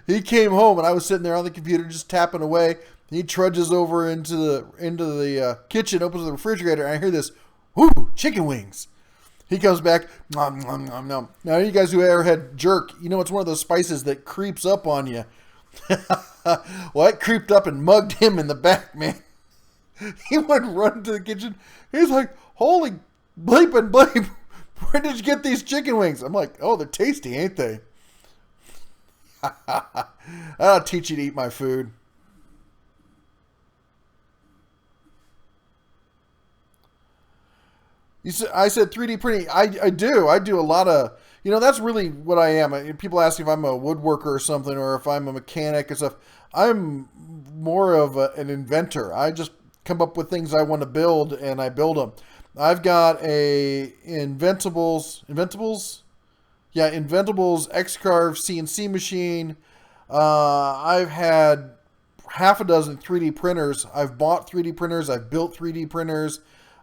He came home and I was sitting there on the computer just tapping away. He trudges over into the kitchen, opens the refrigerator, and I hear this, "Whoo, chicken wings." He comes back, nom, nom, nom, nom. Now, you guys who ever had jerk, you know it's one of those spices that creeps up on you. Well, it creeped up and mugged him in the back, man. He went running to the kitchen. He's like, "Holy bleep and bleep, where did you get these chicken wings?" I'm like, "Oh, they're tasty, ain't they?" I'll teach you to eat my food. I said 3D printing. I do. I do a lot of, that's really what I am. People ask if I'm a woodworker or something, or if I'm a mechanic and stuff. I'm more of an inventor. I just come up with things I want to build, and I build them. I've got a Inventables X-Carve CNC machine. I've had half a dozen 3D printers. I've bought 3D printers. I've built 3D printers.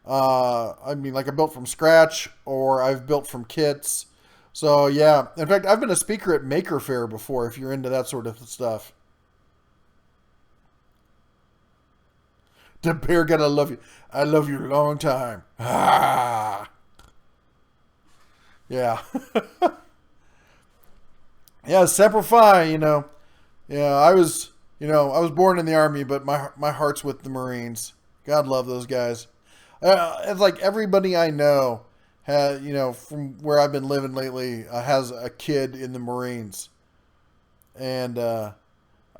I built from scratch, or I've built from kits. So yeah, in fact, I've been a speaker at Maker Faire before, if you're into that sort of stuff. The bear gotta love you. I love you a long time. Ah. Yeah. Yeah, Semper Fi, Yeah, I was born in the Army, but my heart's with the Marines. God love those guys. It's like everybody I know has, from where I've been living lately, has a kid in the Marines, and I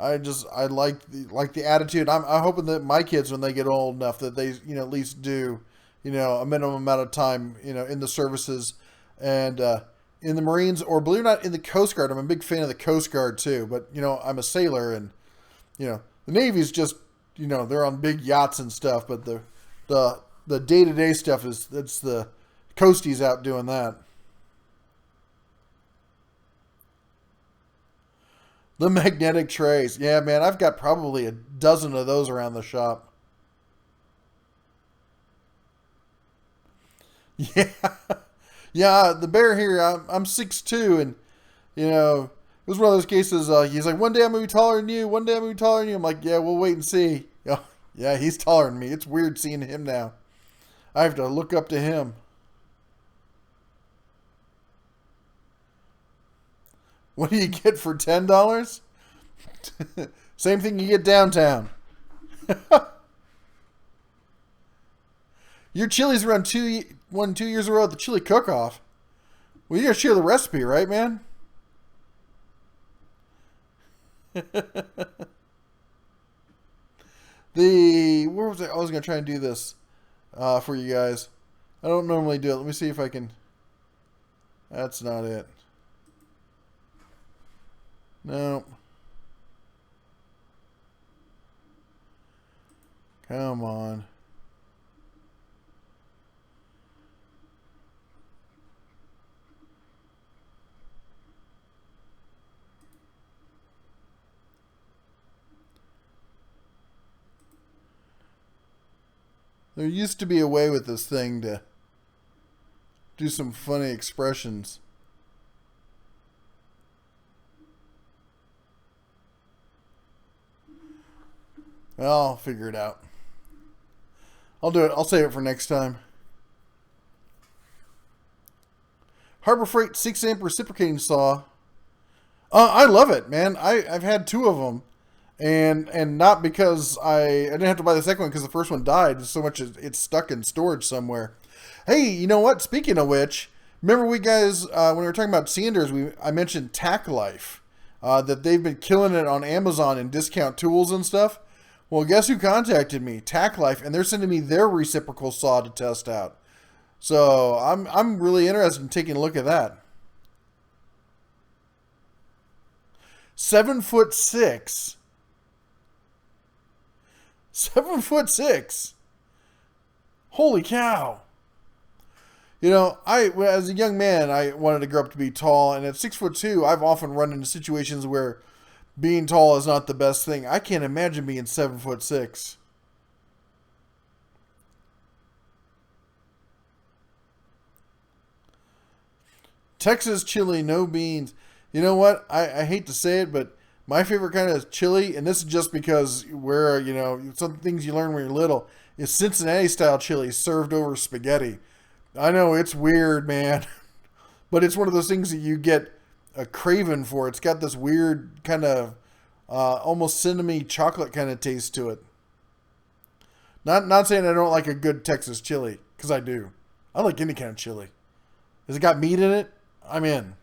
like the attitude. I'm hoping that my kids, when they get old enough, that they at least do a minimum amount of time in the services, and in the Marines, or believe it or not, in the Coast Guard. I'm a big fan of the Coast Guard too, but I'm a sailor, and the Navy's just they're on big yachts and stuff, but the day-to-day stuff that's the coasties out doing that. The magnetic trays. Yeah, man, I've got probably a dozen of those around the shop. Yeah. Yeah, the bear here, I'm 6'2", and, it was one of those cases, he's like, "One day I'm going to be taller than you, one day I'm going to be taller than you." I'm like, "Yeah, we'll wait and see." Yeah, he's taller than me. It's weird seeing him now. I have to look up to him. What do you get for $10? Same thing you get downtown. Your chili's run 2 years in a row at the chili cook-off. Well, you gotta share the recipe, right, man? Where was I was gonna try and do this for you guys. I don't normally do it. Let me see if I can. That's not it. No. Come on. There used to be a way with this thing to do some funny expressions. Well, I'll figure it out. I'll do it. I'll save it for next time. Harbor Freight 6-amp reciprocating saw. I love it, man. I've had 2 of them. And not because I didn't have to buy the second one because the first one died. So much it's stuck in storage somewhere. Hey, you know what? Speaking of which, remember we guys, when we were talking about Sanders, I mentioned Tack Life. That they've been killing it on Amazon and discount tools and stuff. Well, guess who contacted me? Tack Life, and they're sending me their reciprocal saw to test out. So I'm really interested in taking a look at that. 7'6". 7'6". Holy cow! You know, as a young man, I wanted to grow up to be tall, and at 6'2", I've often run into situations where being tall is not the best thing. I can't imagine being 7'6". Texas chili, no beans. You know what? I hate to say it, but my favorite kind of chili, and this is just because some things you learn when you're little, is Cincinnati style chili served over spaghetti. I know it's weird, man, but it's one of those things that you get a craving for. It's got this weird kind of almost cinnamony chocolate kind of taste to it. Not saying I don't like a good Texas chili, because I do. I like any kind of chili. Has it got meat in it? I'm in.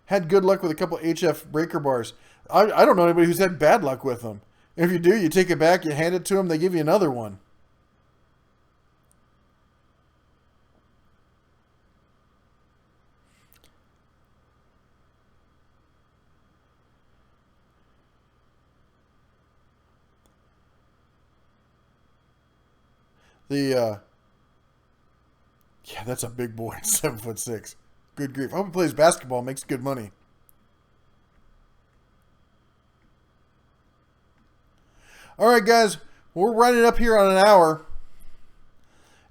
Had good luck with a couple HF breaker bars. I don't know anybody who's had bad luck with them. If you do, you take it back, you hand it to them, they give you another one. Yeah, that's a big boy, 7'6". Good grief. I hope he plays basketball, makes good money. All right, guys, we're running up here on an hour.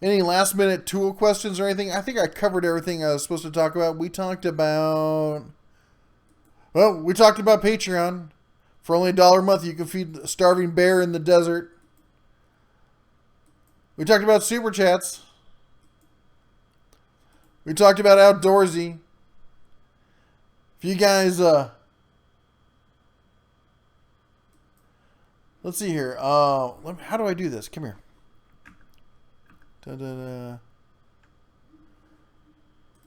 Any last minute tool questions or anything? I think I covered everything I was supposed to talk about. We talked about Patreon. For only $1 a month, you can feed a starving bear in the desert. We talked about Super Chats. We talked about Outdoorsy. If you guys, let's see here. How do I do this? Come here. Da-da-da.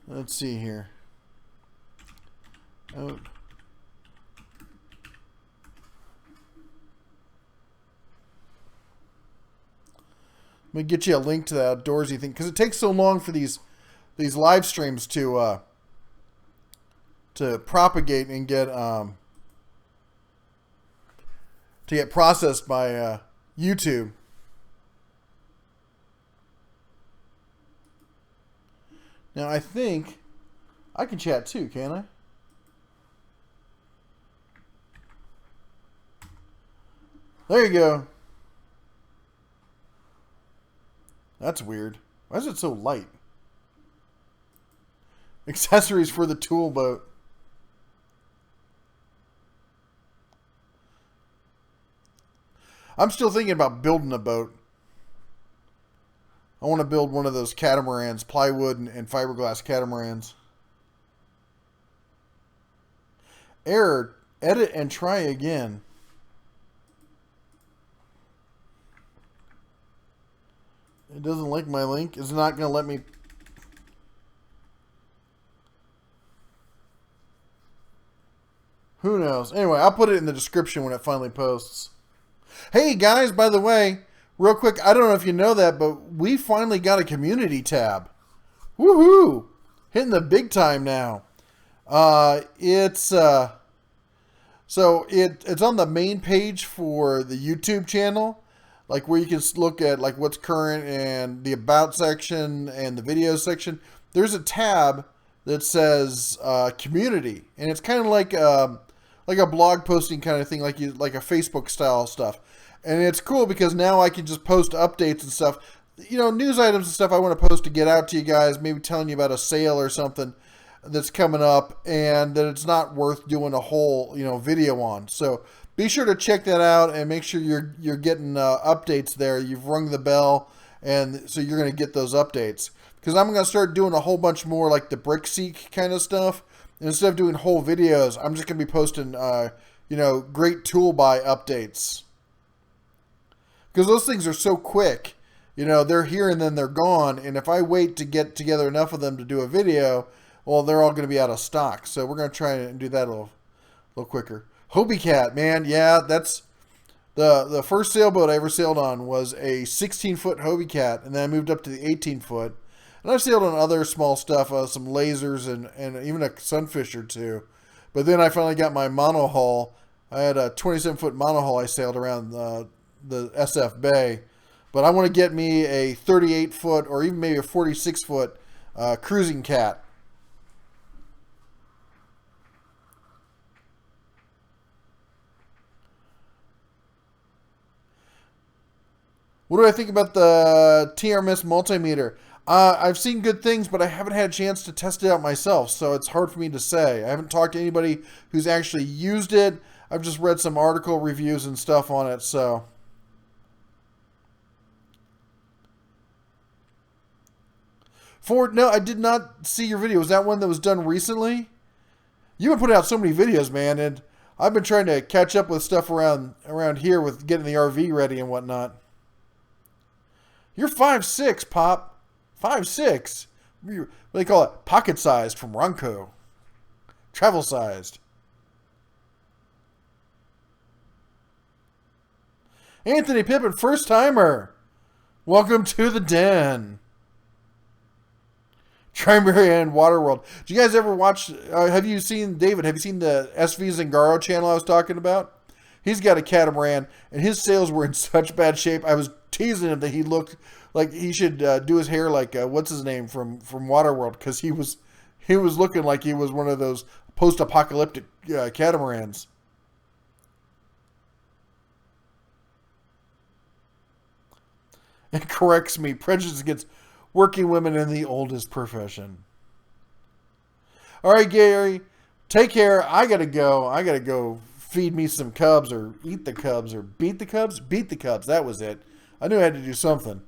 Let's see here. Oh. Let me get you a link to the Outdoorsy thing, because it takes so long for these live streams to propagate and get processed by YouTube. Now I think I can chat too, can I? There you go. That's weird. Why is it so light? Accessories for the tool boat. I'm still thinking about building a boat. I want to build one of those catamarans, plywood and fiberglass catamarans. Error. Edit and try again. It doesn't like my link. It's not going to let me... Who knows? Anyway, I'll put it in the description when it finally posts. Hey, guys, by the way, real quick, I don't know if you know that, but we finally got a community tab. Woohoo! Hitting the big time now. It's on the main page for the YouTube channel. Like where you can look at like what's current and the about section and the video section. There's a tab that says community, and it's kind of like a blog posting kind of thing, like a Facebook style stuff. And it's cool because now I can just post updates and stuff, news items and stuff I want to post to get out to you guys, maybe telling you about a sale or something that's coming up, and that it's not worth doing a whole video on. So be sure to check that out and make sure you're getting updates there. You've rung the bell, and so you're going to get those updates. Because I'm going to start doing a whole bunch more like the BrickSeek kind of stuff. And instead of doing whole videos, I'm just going to be posting, great tool buy updates. Because those things are so quick. They're here and then they're gone. And if I wait to get together enough of them to do a video, well, they're all going to be out of stock. So we're going to try and do that a little quicker. Hobie Cat, man. Yeah, that's the first sailboat I ever sailed on was a 16-foot Hobie Cat. And then I moved up to the 18-foot. And I've sailed on other small stuff, some lasers and even a sunfish or two. But then I finally got my monohull. I had a 27-foot monohull I sailed around the SF Bay. But I want to get me a 38-foot or even maybe a 46-foot cruising cat. What do I think about the TRMS multimeter? I've seen good things, but I haven't had a chance to test it out myself, so it's hard for me to say. I haven't talked to anybody who's actually used it. I've just read some article reviews and stuff on it, so... No, I did not see your video. Was that one that was done recently? You've been putting out so many videos, man, and I've been trying to catch up with stuff around here with getting the RV ready and whatnot. You're 5'6", Pop. 5'6". What do they call it? Pocket-sized from Ronco. Travel-sized. Anthony Pippin, first-timer. Welcome to the den. Triberry and Waterworld. Did you guys ever watch... have you seen... David, have you seen the SV Zangaro channel I was talking about? He's got a catamaran, and his sails were in such bad shape. I was teasing him that he looked like he should do his hair like what's his name from Waterworld, because he was looking like he was one of those post-apocalyptic catamarans. It corrects me. Prejudice against working women in the oldest profession. All right, Gary, take care. I gotta go feed me some cubs, or eat the cubs, or beat the cubs. Beat the cubs. That was it. I knew I had to do something.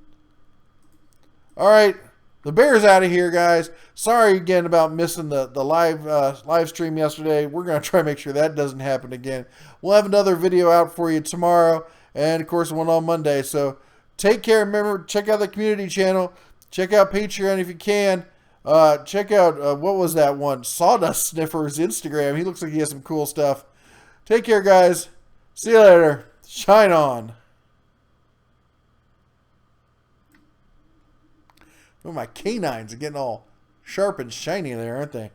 All right, the bear's out of here, guys. Sorry again about missing the live stream yesterday. We're gonna try to make sure that doesn't happen again. We'll have another video out for you tomorrow, and of course one on Monday. So take care. Remember, check out the community channel. Check out Patreon if you can. Check out what was that one? Sawdust Sniffer's Instagram. He looks like he has some cool stuff. Take care, guys. See you later. Shine on. Oh, my canines are getting all sharp and shiny there, aren't they?